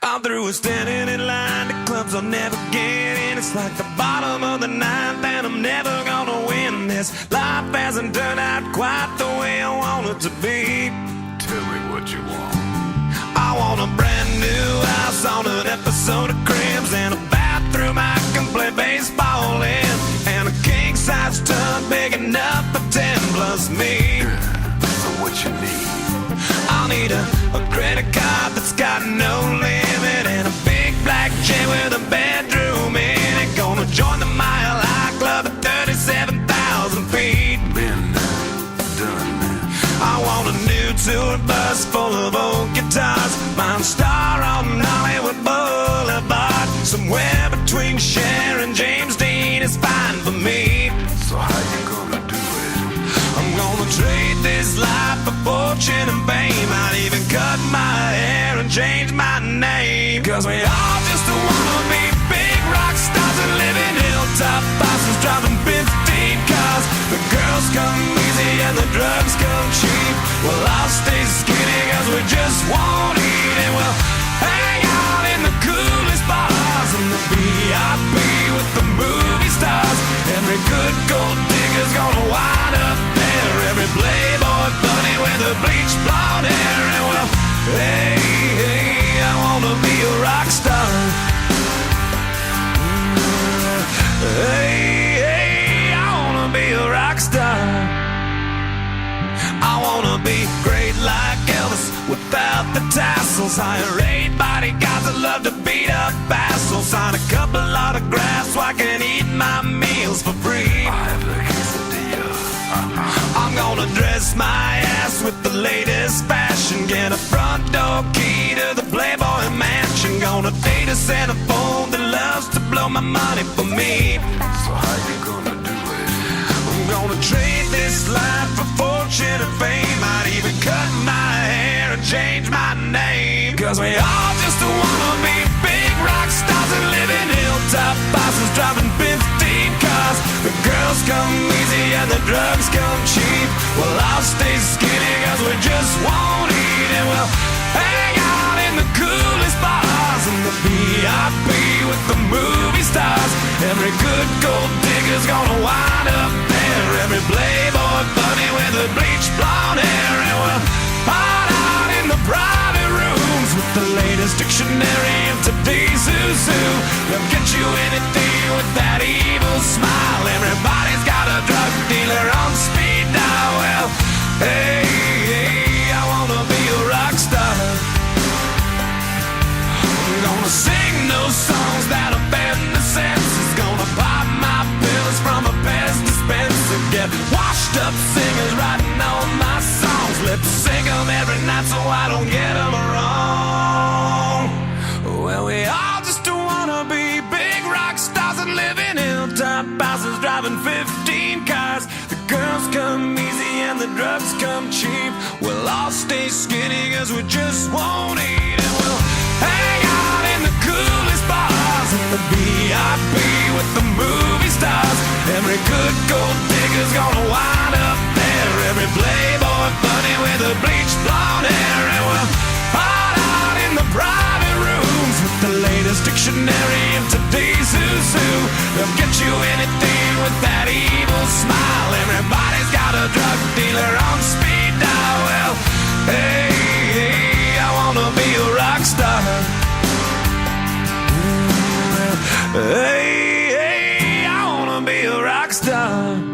I'm through with standing in line to clubs I'll never get in. It's like the bottom of the ninth and I'm never gonna win this. Life hasn't turned out quite the way I want it to be. Tell me what you want. I want a brand new house on an episode of Cribs, and a bathroom I can play baseball in, and a king-size tub big enough for 10 plus me. So what you need? I'll need a credit card that's got no limit, and a big black jet with a bedroom in it. Gonna join the Mile High Club at 37,000 feet. Been done. I want a new tour bus full of old guitars, mine star on Hollywood Boulevard. Somewhere between Cher and James Dean is fine for me. So how you gonna do it? I'm gonna trade this life for fortune and fame. I'd even cut my hair and change my name. Cause we all just wanna be big rock stars and live in hilltop houses, driving 15 cars. The girls come easy and the drugs come cheap. Well, I'll stay skinny cause we just won't eat, and we'll hang out in the coolest bars and the VIP with the movie stars. Every good gold digger's gonna wind up there. Every playboy bunny with the bleached blonde hair. And well, hey, hey, I wanna be a rock star. Hey, hey, I wanna be a rock star. I wanna be great like Elvis without the tassels. Hire 8 bodyguards that love to beat up assholes. Sign a couple autographs so I can eat my meals for free. I have a quesadilla. I'm gonna dress my ass with the latest fashion, get a front door key to the Playboy Mansion. Gonna date a centerfold that loves to blow my money for me. So how you gonna do it? I'm gonna trade this life for fortune and fame. I'd even cut my hair and change my name. Cause we all just wanna be big rock stars and live in hilltop houses, driving 15 cars. The girls come easy and the drugs come cheap. Well, I'll stay skinny cause we just won't eat, and we'll hang out in the coolest bars and the VIP with the movie stars. Every good gold digger's gonna wind up there. Every playboy bunny with the bleached blonde hair. And we'll hide out in the private rooms with the latest dictionary of today's who's who. They'll get you anything with that evil smile. Everybody's got a drug dealer on speed dial. Well, hey, hey, I wanna be a rock star. I'm gonna sing those songs that offend the senses. Gonna pop my pills from a Pez dispenser. Get washed up singers writing all my songs. Lip sync them every night so I don't get them wrong. Well, we all just wanna be big rock stars and live in hilltop houses, driving 15 cars. The girls come easy and the drugs come cheap. We'll all stay skinny cause we just won't eat, and we'll hang out in the coolest bars and the VIP with the movie stars. Every good gold digger's gonna wind up there. Every playboy bunny with the bleached blonde hair. And we'll hide out in the private rooms with the latest dictionary of today's who's who. They'll get you anything with that evil smile. Everybody's got a drug dealer on speed dial. Well, hey, hey, I wanna be a rock star. Hey, hey, I wanna be a rock star.